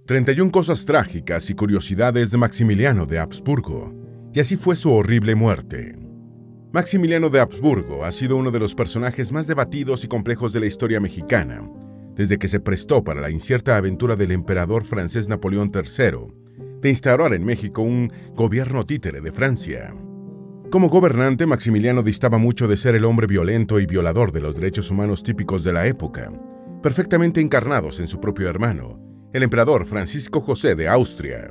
31 cosas trágicas y curiosidades de Maximiliano de Habsburgo, y así fue su horrible muerte. Maximiliano de Habsburgo ha sido uno de los personajes más debatidos y complejos de la historia mexicana, desde que se prestó para la incierta aventura del emperador francés Napoleón III de instaurar en México un gobierno títere de Francia. Como gobernante, Maximiliano distaba mucho de ser el hombre violento y violador de los derechos humanos típicos de la época, perfectamente encarnados en su propio hermano, el emperador Francisco José de Austria.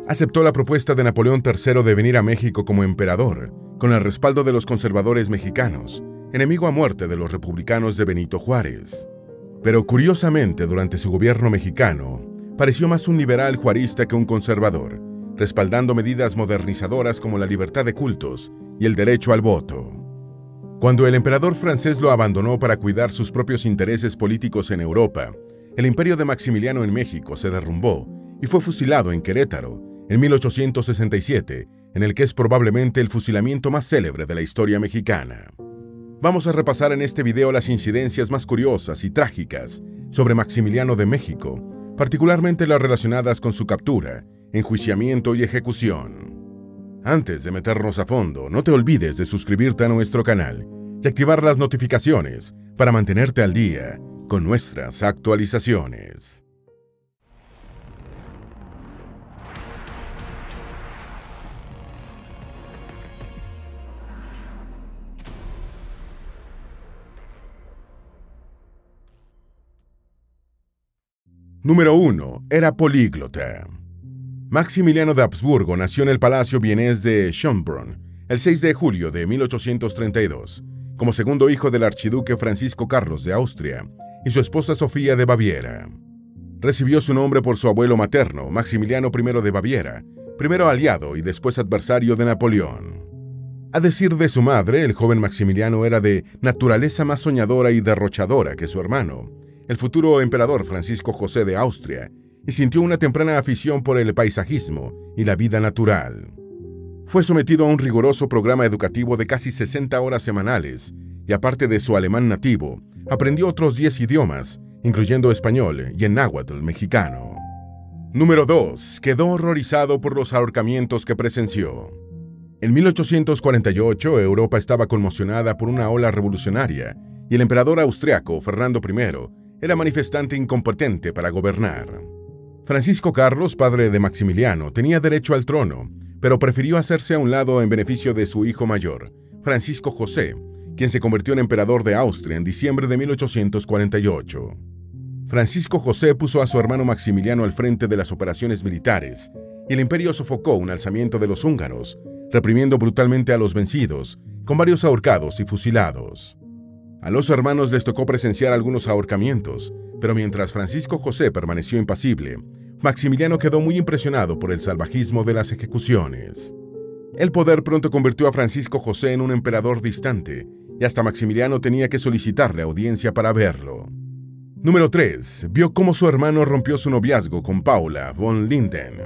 Aceptó la propuesta de Napoleón III de venir a México como emperador, con el respaldo de los conservadores mexicanos, enemigo a muerte de los republicanos de Benito Juárez. Pero curiosamente, durante su gobierno mexicano, pareció más un liberal juarista que un conservador, respaldando medidas modernizadoras como la libertad de cultos y el derecho al voto. Cuando el emperador francés lo abandonó para cuidar sus propios intereses políticos en Europa, el imperio de Maximiliano en México se derrumbó y fue fusilado en Querétaro en 1867, en el que es probablemente el fusilamiento más célebre de la historia mexicana. Vamos a repasar en este video las incidencias más curiosas y trágicas sobre Maximiliano de México, particularmente las relacionadas con su captura, enjuiciamiento y ejecución. Antes de meternos a fondo, no te olvides de suscribirte a nuestro canal y activar las notificaciones para mantenerte al día con nuestras actualizaciones. Número 1. Era políglota. Maximiliano de Habsburgo nació en el Palacio Vienés de Schönbrunn el 6 de julio de 1832, como segundo hijo del archiduque Francisco Carlos de Austria y su esposa Sofía de Baviera. Recibió su nombre por su abuelo materno, Maximiliano I de Baviera, primero aliado y después adversario de Napoleón. A decir de su madre, el joven Maximiliano era de naturaleza más soñadora y derrochadora que su hermano, el futuro emperador Francisco José de Austria, y sintió una temprana afición por el paisajismo y la vida natural. Fue sometido a un riguroso programa educativo de casi 60 horas semanales, y aparte de su alemán nativo, aprendió otros 10 idiomas, incluyendo español y el náhuatl mexicano. Número 2. Quedó horrorizado por los ahorcamientos que presenció. En 1848, Europa estaba conmocionada por una ola revolucionaria, y el emperador austriaco Fernando I era manifestante incompetente para gobernar. Francisco Carlos, padre de Maximiliano, tenía derecho al trono, pero prefirió hacerse a un lado en beneficio de su hijo mayor, Francisco José, quien se convirtió en emperador de Austria en diciembre de 1848. Francisco José puso a su hermano Maximiliano al frente de las operaciones militares, y el imperio sofocó un alzamiento de los húngaros, reprimiendo brutalmente a los vencidos, con varios ahorcados y fusilados. A los hermanos les tocó presenciar algunos ahorcamientos, pero mientras Francisco José permaneció impasible, Maximiliano quedó muy impresionado por el salvajismo de las ejecuciones. El poder pronto convirtió a Francisco José en un emperador distante, y hasta Maximiliano tenía que solicitarle audiencia para verlo. Número 3. Vio cómo su hermano rompió su noviazgo con Paula von Linden.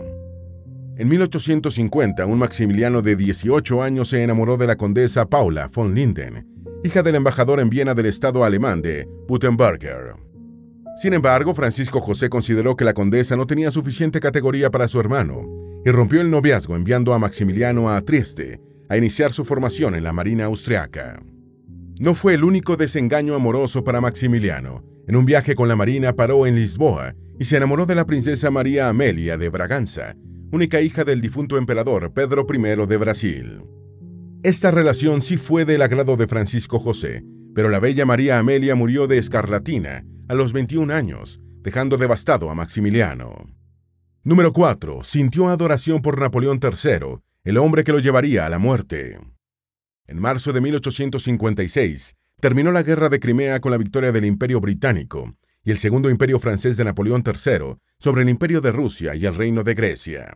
En 1850, un Maximiliano de 18 años se enamoró de la condesa Paula von Linden, hija del embajador en Viena del Estado alemán de Württemberger. Sin embargo, Francisco José consideró que la condesa no tenía suficiente categoría para su hermano y rompió el noviazgo enviando a Maximiliano a Trieste a iniciar su formación en la Marina austriaca. No fue el único desengaño amoroso para Maximiliano. En un viaje con la Marina paró en Lisboa y se enamoró de la princesa María Amelia de Braganza, única hija del difunto emperador Pedro I de Brasil. Esta relación sí fue del agrado de Francisco José, pero la bella María Amelia murió de escarlatina a los 21 años, dejando devastado a Maximiliano. Número 4. Sintió adoración por Napoleón III, el hombre que lo llevaría a la muerte. En marzo de 1856, terminó la Guerra de Crimea con la victoria del Imperio Británico y el Segundo Imperio Francés de Napoleón III sobre el Imperio de Rusia y el Reino de Grecia.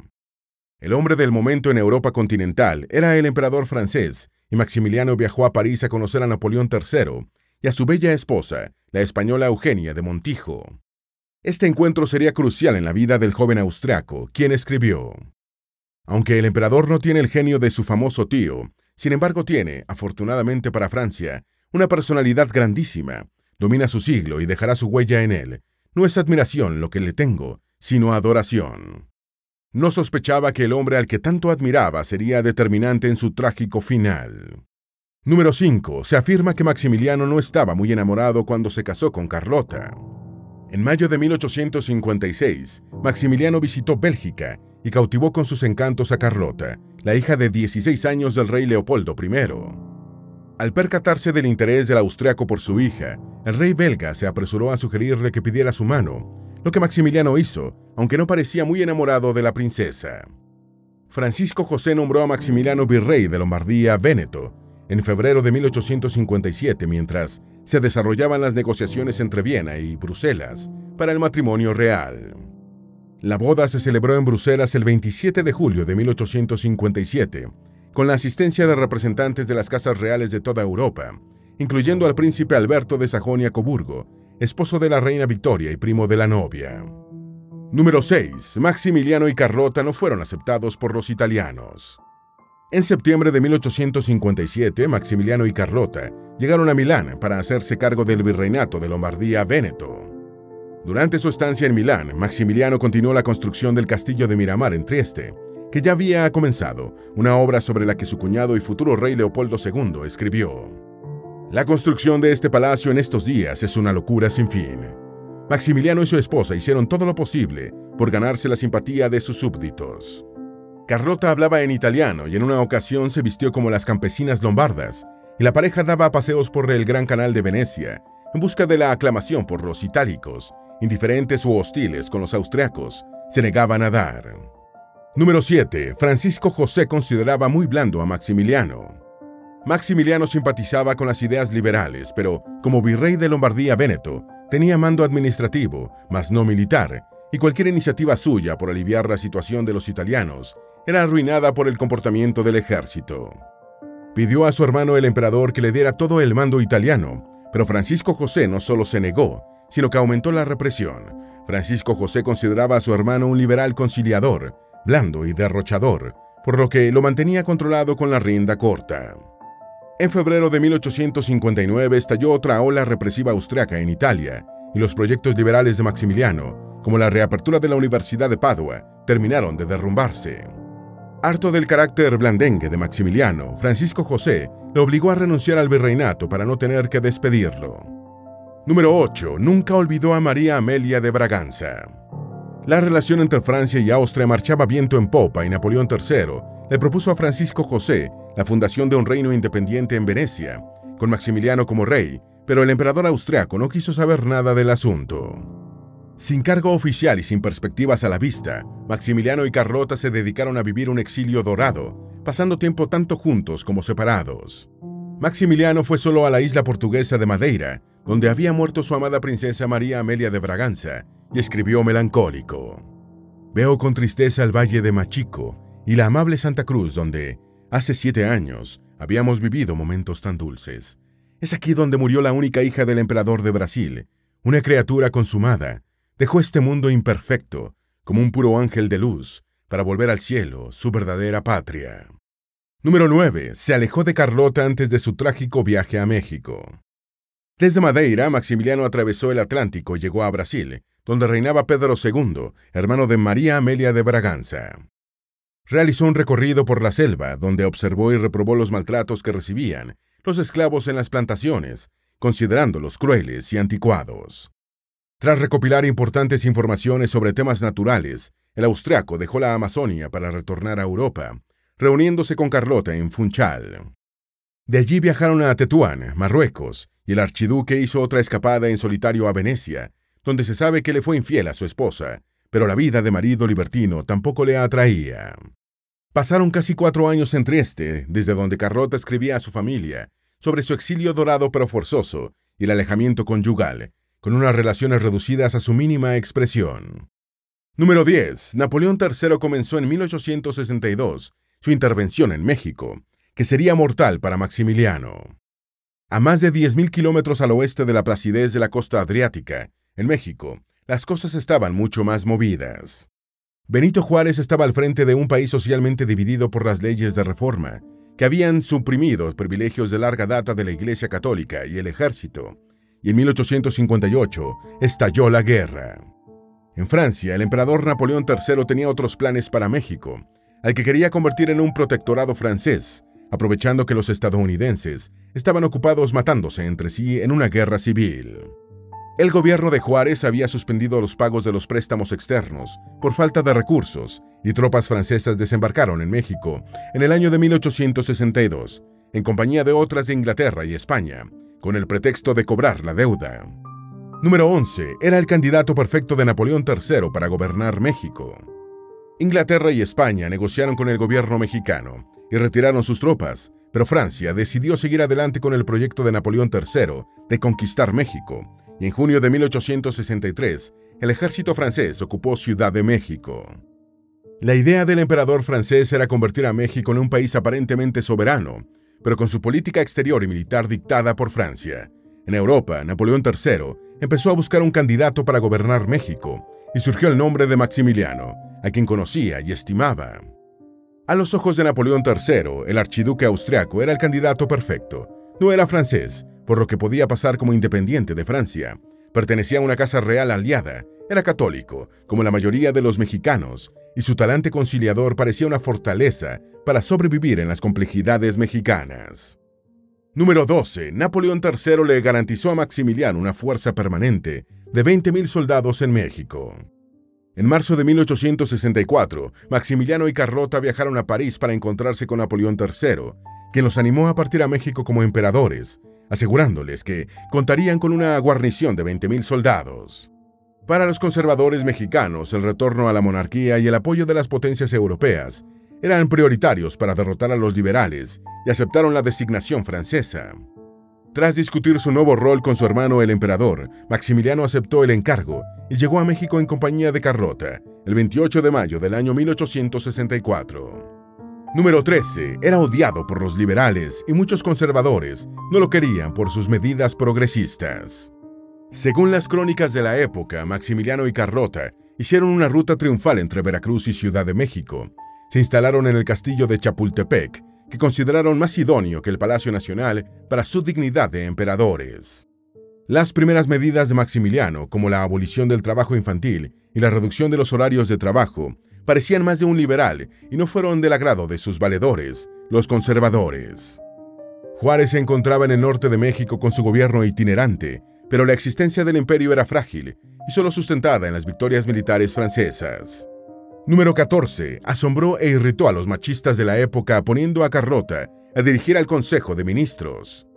El hombre del momento en Europa continental era el emperador francés, y Maximiliano viajó a París a conocer a Napoleón III y a su bella esposa, la española Eugenia de Montijo. Este encuentro sería crucial en la vida del joven austriaco, quien escribió: Aunque el emperador no tiene el genio de su famoso tío, sin embargo tiene, afortunadamente para Francia, una personalidad grandísima, domina su siglo y dejará su huella en él. No es admiración lo que le tengo, sino adoración. No sospechaba que el hombre al que tanto admiraba sería determinante en su trágico final. Número 5. Se afirma que Maximiliano no estaba muy enamorado cuando se casó con Carlota. En mayo de 1856, Maximiliano visitó Bélgica y cautivó con sus encantos a Carlota, la hija de 16 años del rey Leopoldo I. Al percatarse del interés del austriaco por su hija, el rey belga se apresuró a sugerirle que pidiera su mano, lo que Maximiliano hizo, aunque no parecía muy enamorado de la princesa. Francisco José nombró a Maximiliano virrey de Lombardía-Véneto en febrero de 1857, mientras se desarrollaban las negociaciones entre Viena y Bruselas para el matrimonio real. La boda se celebró en Bruselas el 27 de julio de 1857, con la asistencia de representantes de las casas reales de toda Europa, incluyendo al príncipe Alberto de Sajonia-Coburgo, esposo de la reina Victoria y primo de la novia. Número 6. Maximiliano y Carlota no fueron aceptados por los italianos. En septiembre de 1857, Maximiliano y Carlota llegaron a Milán para hacerse cargo del virreinato de Lombardía-Véneto. Durante su estancia en Milán, Maximiliano continuó la construcción del castillo de Miramar en Trieste, que ya había comenzado, una obra sobre la que su cuñado y futuro rey Leopoldo II escribió: «La construcción de este palacio en estos días es una locura sin fin». Maximiliano y su esposa hicieron todo lo posible por ganarse la simpatía de sus súbditos. Carlota hablaba en italiano y en una ocasión se vistió como las campesinas lombardas, y la pareja daba paseos por el Gran Canal de Venecia en busca de la aclamación por los itálicos, indiferentes u hostiles con los austriacos, se negaban a dar. Número 7. Francisco José consideraba muy blando a Maximiliano. Maximiliano simpatizaba con las ideas liberales, pero como virrey de Lombardía-Véneto, tenía mando administrativo, mas no militar, y cualquier iniciativa suya por aliviar la situación de los italianos era arruinada por el comportamiento del ejército. Pidió a su hermano el emperador que le diera todo el mando italiano, pero Francisco José no solo se negó, sino que aumentó la represión. Francisco José consideraba a su hermano un liberal conciliador, blando y derrochador, por lo que lo mantenía controlado con la rienda corta. En febrero de 1859 estalló otra ola represiva austriaca en Italia, y los proyectos liberales de Maximiliano, como la reapertura de la Universidad de Padua, terminaron de derrumbarse. Harto del carácter blandengue de Maximiliano, Francisco José le obligó a renunciar al virreinato para no tener que despedirlo. Número 8. Nunca olvidó a María Amelia de Braganza. La relación entre Francia y Austria marchaba viento en popa y Napoleón III le propuso a Francisco José la fundación de un reino independiente en Venecia, con Maximiliano como rey, pero el emperador austriaco no quiso saber nada del asunto. Sin cargo oficial y sin perspectivas a la vista, Maximiliano y Carlota se dedicaron a vivir un exilio dorado, pasando tiempo tanto juntos como separados. Maximiliano fue solo a la isla portuguesa de Madeira, donde había muerto su amada princesa María Amelia de Braganza, y escribió melancólico: «Veo con tristeza el valle de Machico y la amable Santa Cruz donde, hace 7 años, habíamos vivido momentos tan dulces. Es aquí donde murió la única hija del emperador de Brasil, una criatura consumada. Dejó este mundo imperfecto, como un puro ángel de luz, para volver al cielo, su verdadera patria». Número 9. Se alejó de Carlota antes de su trágico viaje a México. Desde Madeira, Maximiliano atravesó el Atlántico y llegó a Brasil, donde reinaba Pedro II, hermano de María Amelia de Braganza. Realizó un recorrido por la selva, donde observó y reprobó los maltratos que recibían los esclavos en las plantaciones, considerándolos crueles y anticuados. Tras recopilar importantes informaciones sobre temas naturales, el austriaco dejó la Amazonia para retornar a Europa, reuniéndose con Carlota en Funchal. De allí viajaron a Tetuán, Marruecos, y el archiduque hizo otra escapada en solitario a Venecia, donde se sabe que le fue infiel a su esposa, pero la vida de marido libertino tampoco le atraía. Pasaron casi 4 años en Trieste, desde donde Carlota escribía a su familia sobre su exilio dorado pero forzoso y el alejamiento conyugal, con unas relaciones reducidas a su mínima expresión. Número 10. Napoleón III comenzó en 1862 su intervención en México, que sería mortal para Maximiliano. A más de 10.000 kilómetros al oeste de la placidez de la costa adriática, en México, las cosas estaban mucho más movidas. Benito Juárez estaba al frente de un país socialmente dividido por las leyes de reforma, que habían suprimido privilegios de larga data de la Iglesia Católica y el ejército, y en 1858 estalló la guerra. En Francia, el emperador Napoleón III tenía otros planes para México, al que quería convertir en un protectorado francés, aprovechando que los estadounidenses estaban ocupados matándose entre sí en una guerra civil. El gobierno de Juárez había suspendido los pagos de los préstamos externos por falta de recursos y tropas francesas desembarcaron en México en el año de 1862, en compañía de otras de Inglaterra y España, con el pretexto de cobrar la deuda. Número 11. Era el candidato perfecto de Napoleón III para gobernar México. Inglaterra y España negociaron con el gobierno mexicano y retiraron sus tropas, pero Francia decidió seguir adelante con el proyecto de Napoleón III de conquistar México, y en junio de 1863, el ejército francés ocupó Ciudad de México. La idea del emperador francés era convertir a México en un país aparentemente soberano, pero con su política exterior y militar dictada por Francia. En Europa, Napoleón III empezó a buscar un candidato para gobernar México, y surgió el nombre de Maximiliano, a quien conocía y estimaba. A los ojos de Napoleón III, el archiduque austriaco era el candidato perfecto. No era francés, por lo que podía pasar como independiente de Francia. Pertenecía a una casa real aliada, era católico, como la mayoría de los mexicanos, y su talante conciliador parecía una fortaleza para sobrevivir en las complejidades mexicanas. Número 12. Napoleón III le garantizó a Maximiliano una fuerza permanente de 20,000 soldados en México. En marzo de 1864, Maximiliano y Carlota viajaron a París para encontrarse con Napoleón III, quien los animó a partir a México como emperadores, asegurándoles que contarían con una guarnición de 20,000 soldados. Para los conservadores mexicanos, el retorno a la monarquía y el apoyo de las potencias europeas eran prioritarios para derrotar a los liberales y aceptaron la designación francesa. Tras discutir su nuevo rol con su hermano el emperador, Maximiliano aceptó el encargo y llegó a México en compañía de Carlota, el 28 de mayo del año 1864. Número 13. Era odiado por los liberales y muchos conservadores no lo querían por sus medidas progresistas. Según las crónicas de la época, Maximiliano y Carlota hicieron una ruta triunfal entre Veracruz y Ciudad de México. Se instalaron en el castillo de Chapultepec, que consideraron más idóneo que el Palacio Nacional para su dignidad de emperadores. Las primeras medidas de Maximiliano, como la abolición del trabajo infantil y la reducción de los horarios de trabajo, parecían más de un liberal y no fueron del agrado de sus valedores, los conservadores. Juárez se encontraba en el norte de México con su gobierno itinerante, pero la existencia del imperio era frágil y solo sustentada en las victorias militares francesas. Número 14. Asombró e irritó a los machistas de la época poniendo a Carlota a dirigir al Consejo de Ministros.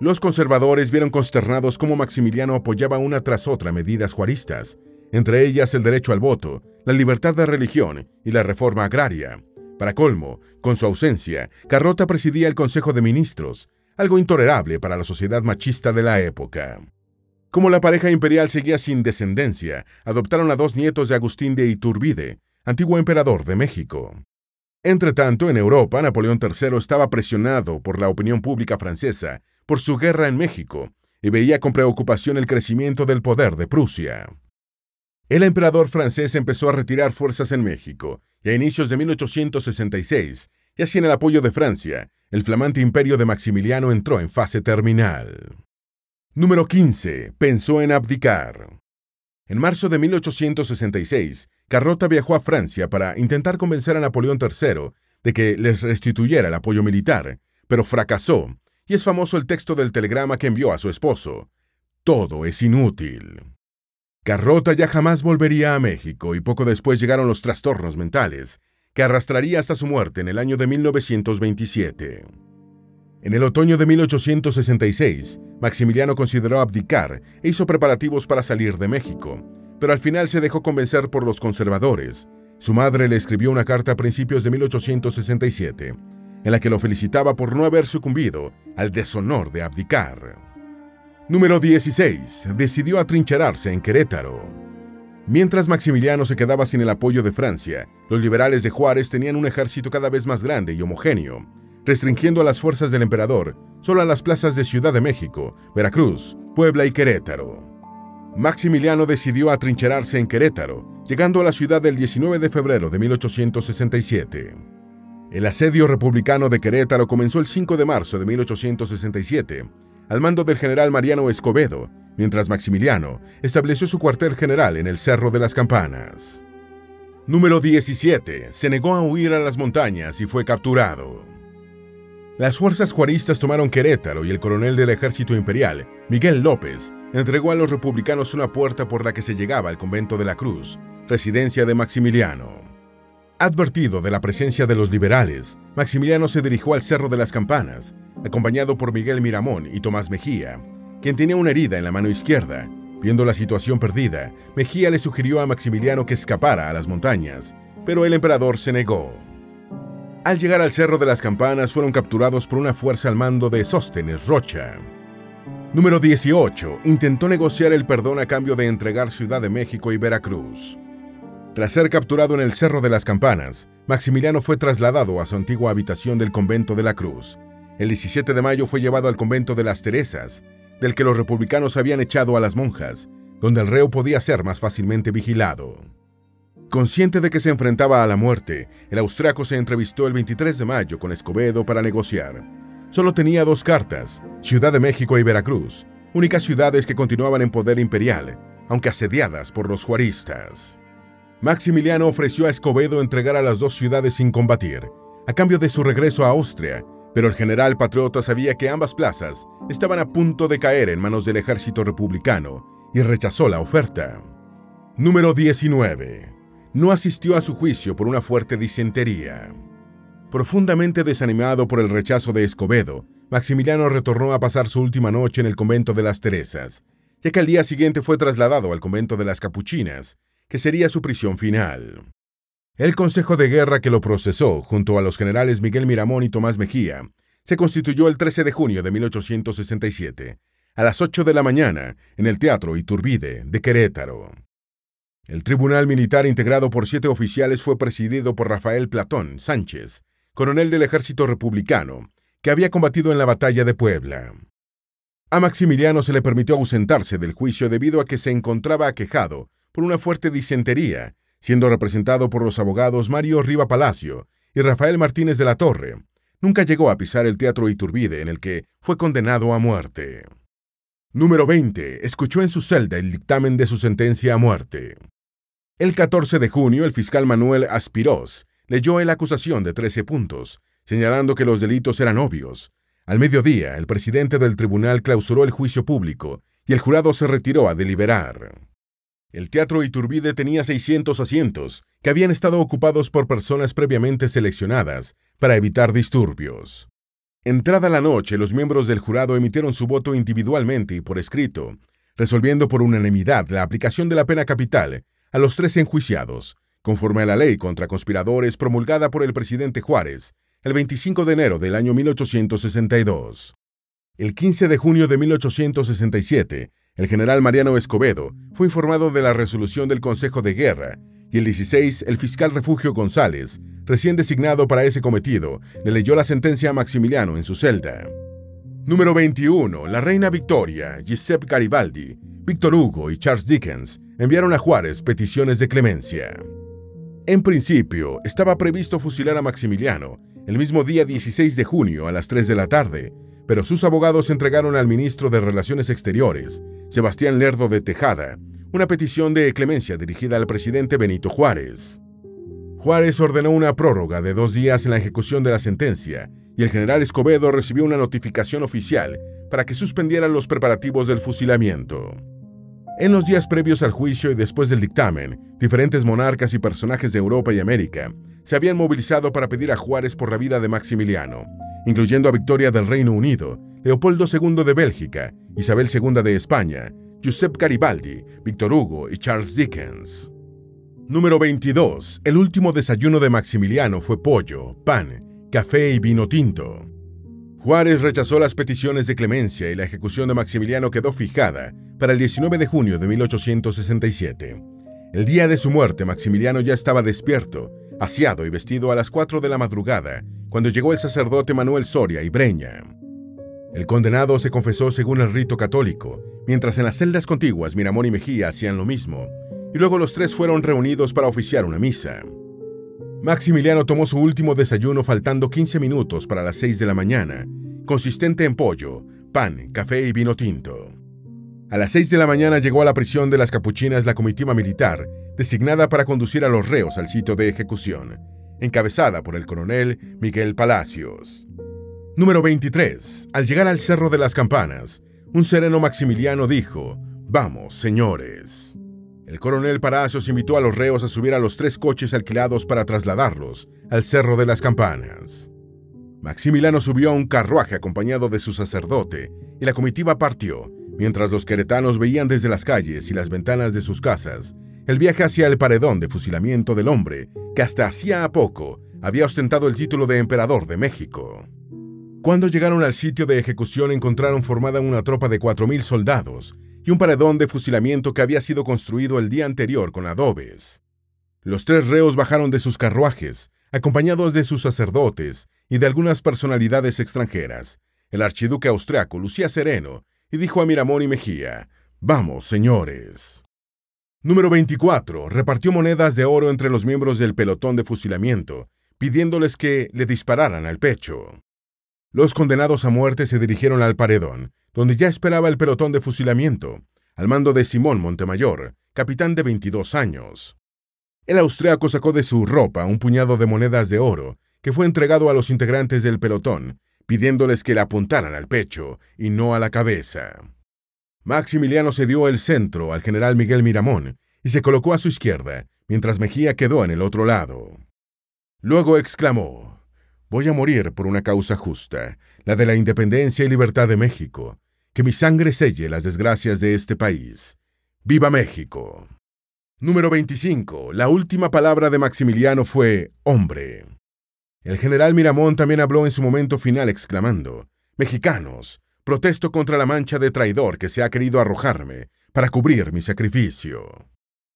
Los conservadores vieron consternados cómo Maximiliano apoyaba una tras otra medidas juaristas, entre ellas el derecho al voto, la libertad de religión y la reforma agraria. Para colmo, con su ausencia, Carlota presidía el Consejo de Ministros, algo intolerable para la sociedad machista de la época. Como la pareja imperial seguía sin descendencia, adoptaron a 2 nietos de Agustín de Iturbide, antiguo emperador de México. Entretanto, en Europa, Napoleón III estaba presionado por la opinión pública francesa por su guerra en México y veía con preocupación el crecimiento del poder de Prusia. El emperador francés empezó a retirar fuerzas en México y a inicios de 1866, ya sin el apoyo de Francia, el flamante imperio de Maximiliano entró en fase terminal. Número 15. Pensó en abdicar. En marzo de 1866, Carlota viajó a Francia para intentar convencer a Napoleón III de que les restituyera el apoyo militar, pero fracasó, y es famoso el texto del telegrama que envió a su esposo: «Todo es inútil». Carlota ya jamás volvería a México y poco después llegaron los trastornos mentales, que arrastraría hasta su muerte en el año de 1927. En el otoño de 1866, Maximiliano consideró abdicar e hizo preparativos para salir de México, pero al final se dejó convencer por los conservadores. Su madre le escribió una carta a principios de 1867, en la que lo felicitaba por no haber sucumbido al deshonor de abdicar. Número 16. Decidió atrincherarse en Querétaro. Mientras Maximiliano se quedaba sin el apoyo de Francia, los liberales de Juárez tenían un ejército cada vez más grande y homogéneo, restringiendo a las fuerzas del emperador solo a las plazas de Ciudad de México, Veracruz, Puebla y Querétaro. Maximiliano decidió atrincherarse en Querétaro, llegando a la ciudad el 19 de febrero de 1867. El asedio republicano de Querétaro comenzó el 5 de marzo de 1867, al mando del general Mariano Escobedo, mientras Maximiliano estableció su cuartel general en el Cerro de las Campanas. Número 17. Se negó a huir a las montañas y fue capturado. Las fuerzas juaristas tomaron Querétaro y el coronel del ejército imperial, Miguel López, entregó a los republicanos una puerta por la que se llegaba al convento de la Cruz, residencia de Maximiliano. Advertido de la presencia de los liberales, Maximiliano se dirigió al Cerro de las Campanas, acompañado por Miguel Miramón y Tomás Mejía, quien tenía una herida en la mano izquierda. Viendo la situación perdida, Mejía le sugirió a Maximiliano que escapara a las montañas, pero el emperador se negó. Al llegar al Cerro de las Campanas, fueron capturados por una fuerza al mando de Sóstenes Rocha. Número 18. Intentó negociar el perdón a cambio de entregar Ciudad de México y Veracruz. Tras ser capturado en el Cerro de las Campanas, Maximiliano fue trasladado a su antigua habitación del convento de la Cruz. El 17 de mayo fue llevado al convento de las Teresas, del que los republicanos habían echado a las monjas, donde el reo podía ser más fácilmente vigilado. Consciente de que se enfrentaba a la muerte, el austriaco se entrevistó el 23 de mayo con Escobedo para negociar. Solo tenía dos cartas, Ciudad de México y Veracruz, únicas ciudades que continuaban en poder imperial, aunque asediadas por los juaristas. Maximiliano ofreció a Escobedo entregar a las dos ciudades sin combatir, a cambio de su regreso a Austria, pero el general patriota sabía que ambas plazas estaban a punto de caer en manos del ejército republicano y rechazó la oferta. Número 19. No asistió a su juicio por una fuerte disentería. Profundamente desanimado por el rechazo de Escobedo, Maximiliano retornó a pasar su última noche en el convento de las Teresas, ya que al día siguiente fue trasladado al convento de las Capuchinas, que sería su prisión final. El Consejo de Guerra que lo procesó, junto a los generales Miguel Miramón y Tomás Mejía, se constituyó el 13 de junio de 1867, a las 8 de la mañana, en el Teatro Iturbide de Querétaro. El tribunal militar, integrado por 7 oficiales, fue presidido por Rafael Platón Sánchez, coronel del ejército republicano, que había combatido en la batalla de Puebla. A Maximiliano se le permitió ausentarse del juicio debido a que se encontraba aquejado por una fuerte disentería, siendo representado por los abogados Mario Riva Palacio y Rafael Martínez de la Torre. Nunca llegó a pisar el Teatro Iturbide, en el que fue condenado a muerte. Número 20. Escuchó en su celda el dictamen de su sentencia a muerte. El 14 de junio, el fiscal Manuel Aspirós leyó la acusación de 13 puntos, señalando que los delitos eran obvios. Al mediodía, el presidente del tribunal clausuró el juicio público y el jurado se retiró a deliberar. El Teatro Iturbide tenía 600 asientos, que habían estado ocupados por personas previamente seleccionadas para evitar disturbios. Entrada la noche, los miembros del jurado emitieron su voto individualmente y por escrito, resolviendo por unanimidad la aplicación de la pena capital a los 3 enjuiciados, conforme a la ley contra conspiradores promulgada por el presidente Juárez el 25 de enero del año 1862. El 15 de junio de 1867, el general Mariano Escobedo fue informado de la resolución del Consejo de Guerra y el 16, el fiscal Refugio González, recién designado para ese cometido, le leyó la sentencia a Maximiliano en su celda. Número 21. La reina Victoria, Giuseppe Garibaldi, Víctor Hugo y Charles Dickens enviaron a Juárez peticiones de clemencia. En principio, estaba previsto fusilar a Maximiliano el mismo día 16 de junio a las 3 de la tarde, pero sus abogados entregaron al ministro de Relaciones Exteriores, Sebastián Lerdo de Tejada, una petición de clemencia dirigida al presidente Benito Juárez. Juárez ordenó una prórroga de 2 días en la ejecución de la sentencia, y el general Escobedo recibió una notificación oficial para que suspendieran los preparativos del fusilamiento. En los días previos al juicio y después del dictamen, diferentes monarcas y personajes de Europa y América se habían movilizado para pedir a Juárez por la vida de Maximiliano, incluyendo a Victoria del Reino Unido, Leopoldo II de Bélgica, Isabel II de España, Giuseppe Garibaldi, Víctor Hugo y Charles Dickens. Número 22. El último desayuno de Maximiliano fue pollo, pan, café y vino tinto. Juárez rechazó las peticiones de clemencia y la ejecución de Maximiliano quedó fijada para el 19 de junio de 1867. El día de su muerte, Maximiliano ya estaba despierto, aseado y vestido a las 4 de la madrugada, cuando llegó el sacerdote Manuel Soria y Breña. El condenado se confesó según el rito católico, mientras en las celdas contiguas Miramón y Mejía hacían lo mismo, y luego los 3 fueron reunidos para oficiar una misa. Maximiliano tomó su último desayuno faltando 15 minutos para las 6 de la mañana, consistente en pollo, pan, café y vino tinto. A las 6 de la mañana llegó a la prisión de las Capuchinas la comitiva militar, designada para conducir a los reos al sitio de ejecución, encabezada por el coronel Miguel Palacios. Número 23. Al llegar al Cerro de las Campanas, un sereno Maximiliano dijo: «Vamos, señores». El coronel Palacios invitó a los reos a subir a los 3 coches alquilados para trasladarlos al Cerro de las Campanas. Maximiliano subió a un carruaje acompañado de su sacerdote y la comitiva partió, mientras los queretanos veían desde las calles y las ventanas de sus casas el viaje hacia el paredón de fusilamiento del hombre que hasta hacía poco había ostentado el título de emperador de México. Cuando llegaron al sitio de ejecución encontraron formada una tropa de 4,000 soldados y un paredón de fusilamiento que había sido construido el día anterior con adobes. Los 3 reos bajaron de sus carruajes, acompañados de sus sacerdotes y de algunas personalidades extranjeras. El archiduque austriaco lucía sereno y dijo a Miramón y Mejía: «Vamos, señores». Número 24. Repartió monedas de oro entre los miembros del pelotón de fusilamiento, pidiéndoles que le dispararan al pecho. Los condenados a muerte se dirigieron al paredón, donde ya esperaba el pelotón de fusilamiento, al mando de Simón Montemayor, capitán de 22 años. El austriaco sacó de su ropa un puñado de monedas de oro, que fue entregado a los integrantes del pelotón, pidiéndoles que le apuntaran al pecho y no a la cabeza. Maximiliano cedió el centro al general Miguel Miramón y se colocó a su izquierda, mientras Mejía quedó en el otro lado. Luego exclamó: «Voy a morir por una causa justa, la de la independencia y libertad de México. Que mi sangre selle las desgracias de este país. ¡Viva México!». Número 25. La última palabra de Maximiliano fue «hombre». El general Miramón también habló en su momento final exclamando: «Mexicanos, protesto contra la mancha de traidor que se ha querido arrojarme para cubrir mi sacrificio.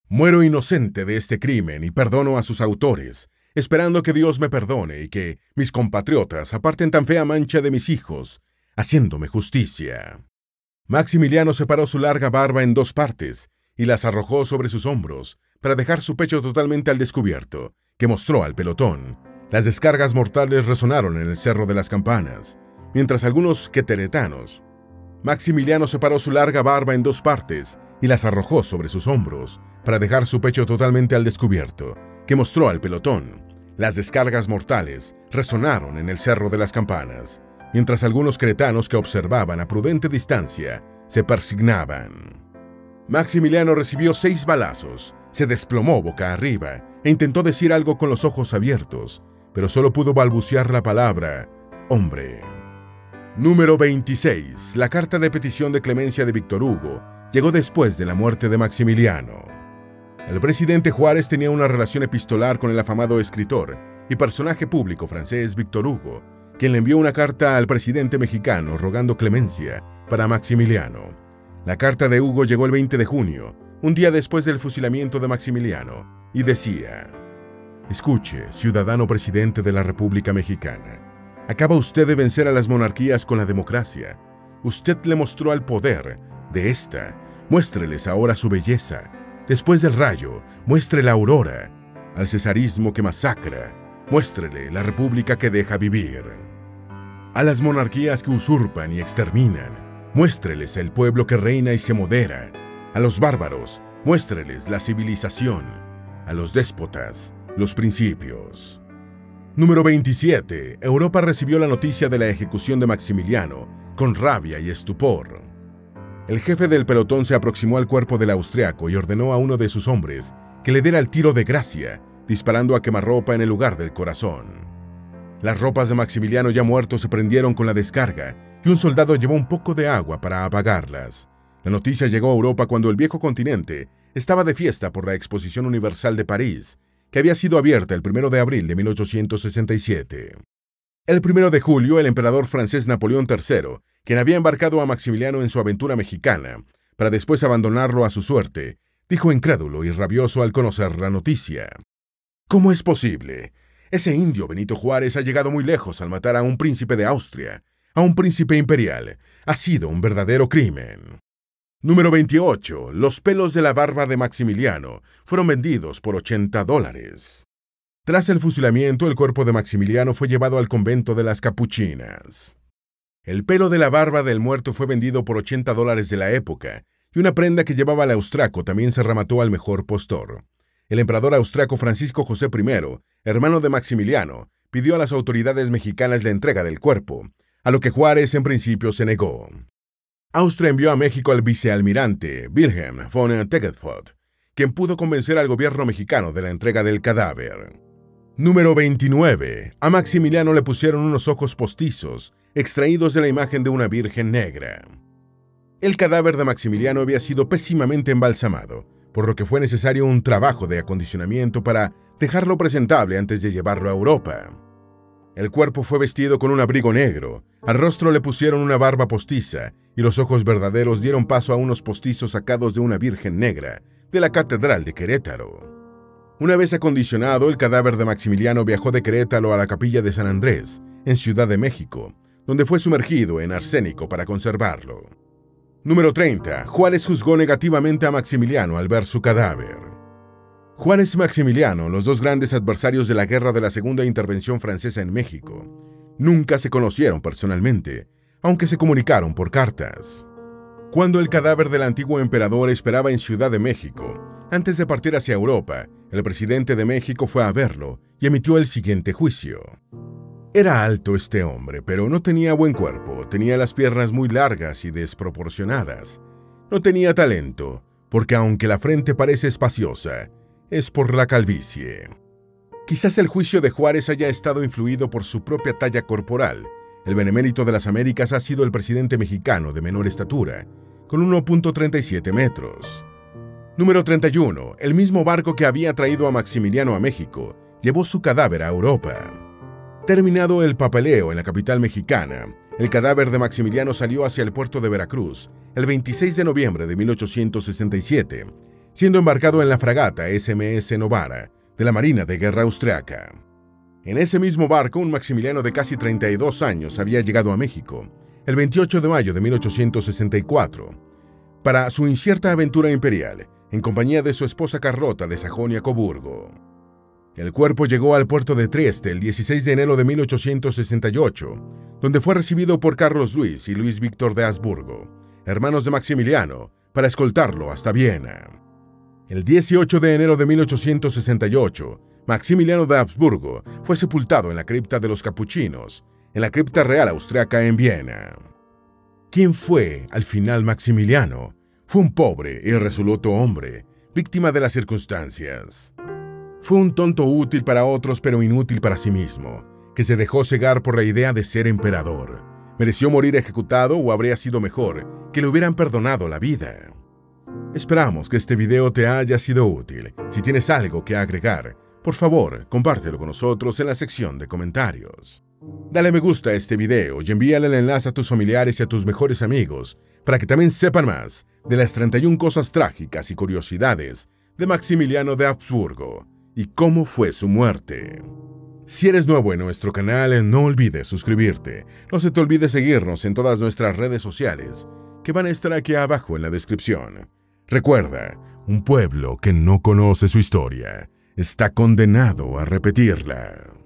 Muero inocente de este crimen y perdono a sus autores, esperando que Dios me perdone y que mis compatriotas aparten tan fea mancha de mis hijos, haciéndome justicia». Maximiliano separó su larga barba en 2 partes y las arrojó sobre sus hombros para dejar su pecho totalmente al descubierto, que mostró al pelotón. Las descargas mortales resonaron en el Cerro de las Campanas, mientras algunos queteretanos. Maximiliano separó su larga barba en 2 partes y las arrojó sobre sus hombros para dejar su pecho totalmente al descubierto, que mostró al pelotón. Las descargas mortales resonaron en el Cerro de las Campanas, mientras algunos queretanos que observaban a prudente distancia se persignaban. Maximiliano recibió 6 balazos, se desplomó boca arriba e intentó decir algo con los ojos abiertos, pero solo pudo balbucear la palabra «hombre». Número 26. La carta de petición de clemencia de Víctor Hugo llegó después de la muerte de Maximiliano. El presidente Juárez tenía una relación epistolar con el afamado escritor y personaje público francés Víctor Hugo, quien le envió una carta al presidente mexicano rogando clemencia para Maximiliano. La carta de Hugo llegó el 20 de junio, un día después del fusilamiento de Maximiliano, y decía: «Escuche, ciudadano presidente de la República Mexicana. Acaba usted de vencer a las monarquías con la democracia. Usted le mostró al poder de esta. Muéstreles ahora su belleza. Después del rayo, muestre la aurora. Al cesarismo que masacra, muéstrele la república que deja vivir. A las monarquías que usurpan y exterminan, muéstreles el pueblo que reina y se modera. A los bárbaros, muéstreles la civilización. A los déspotas, los principios». Número 27. Europa recibió la noticia de la ejecución de Maximiliano con rabia y estupor. El jefe del pelotón se aproximó al cuerpo del austriaco y ordenó a uno de sus hombres que le diera el tiro de gracia, disparando a quemarropa en el lugar del corazón. Las ropas de Maximiliano ya muerto se prendieron con la descarga y un soldado llevó un poco de agua para apagarlas. La noticia llegó a Europa cuando el viejo continente estaba de fiesta por la Exposición Universal de París, que había sido abierta el 1 de abril de 1867. El 1 de julio, el emperador francés Napoleón III, quien había embarcado a Maximiliano en su aventura mexicana, para después abandonarlo a su suerte, dijo incrédulo y rabioso al conocer la noticia: «¿Cómo es posible? Ese indio Benito Juárez ha llegado muy lejos al matar a un príncipe de Austria, a un príncipe imperial. Ha sido un verdadero crimen». Número 28. Los pelos de la barba de Maximiliano fueron vendidos por $80. Tras el fusilamiento, el cuerpo de Maximiliano fue llevado al convento de las Capuchinas. El pelo de la barba del muerto fue vendido por $80 de la época, y una prenda que llevaba el austriaco también se remató al mejor postor. El emperador austriaco Francisco José I, hermano de Maximiliano, pidió a las autoridades mexicanas la entrega del cuerpo, a lo que Juárez en principio se negó. Austria envió a México al vicealmirante Wilhelm von Tegetford, quien pudo convencer al gobierno mexicano de la entrega del cadáver. Número 29. A Maximiliano le pusieron unos ojos postizos, extraídos de la imagen de una virgen negra. El cadáver de Maximiliano había sido pésimamente embalsamado, por lo que fue necesario un trabajo de acondicionamiento para dejarlo presentable antes de llevarlo a Europa. El cuerpo fue vestido con un abrigo negro, al rostro le pusieron una barba postiza y los ojos verdaderos dieron paso a unos postizos sacados de una virgen negra de la Catedral de Querétaro. Una vez acondicionado, el cadáver de Maximiliano viajó de Querétaro a la Capilla de San Andrés, en Ciudad de México, donde fue sumergido en arsénico para conservarlo. Número 30. Juárez juzgó negativamente a Maximiliano al ver su cadáver. Juárez y Maximiliano, los dos grandes adversarios de la guerra de la Segunda Intervención Francesa en México, nunca se conocieron personalmente, aunque se comunicaron por cartas. Cuando el cadáver del antiguo emperador esperaba en Ciudad de México, antes de partir hacia Europa, el presidente de México fue a verlo y emitió el siguiente juicio. Era alto este hombre, pero no tenía buen cuerpo, tenía las piernas muy largas y desproporcionadas. No tenía talento, porque aunque la frente parece espaciosa, es por la calvicie. Quizás el juicio de Juárez haya estado influido por su propia talla corporal. El benemérito de las Américas ha sido el presidente mexicano de menor estatura, con 1.37 metros. Número 31. El mismo barco que había traído a Maximiliano a México llevó su cadáver a Europa. Terminado el papeleo en la capital mexicana, el cadáver de Maximiliano salió hacia el puerto de Veracruz el 26 de noviembre de 1867, siendo embarcado en la fragata SMS Novara de la Marina de Guerra austriaca. En ese mismo barco, un Maximiliano de casi 32 años había llegado a México el 28 de mayo de 1864 para su incierta aventura imperial, en compañía de su esposa Carlota de Sajonia-Coburgo. El cuerpo llegó al puerto de Trieste el 16 de enero de 1868, donde fue recibido por Carlos Luis y Luis Víctor de Habsburgo, hermanos de Maximiliano, para escoltarlo hasta Viena. El 18 de enero de 1868, Maximiliano de Habsburgo fue sepultado en la cripta de los Capuchinos, en la cripta real austriaca en Viena. ¿Quién fue, al final, Maximiliano? Fue un pobre y irresoluto hombre, víctima de las circunstancias. Fue un tonto útil para otros pero inútil para sí mismo, que se dejó cegar por la idea de ser emperador. ¿Mereció morir ejecutado o habría sido mejor que le hubieran perdonado la vida? Esperamos que este video te haya sido útil. Si tienes algo que agregar, por favor, compártelo con nosotros en la sección de comentarios. Dale me gusta a este video y envíale el enlace a tus familiares y a tus mejores amigos para que también sepan más de las 31 cosas trágicas y curiosidades de Maximiliano de Habsburgo y cómo fue su muerte. Si eres nuevo en nuestro canal, no olvides suscribirte. No se te olvide seguirnos en todas nuestras redes sociales, que van a estar aquí abajo en la descripción. Recuerda, un pueblo que no conoce su historia está condenado a repetirla.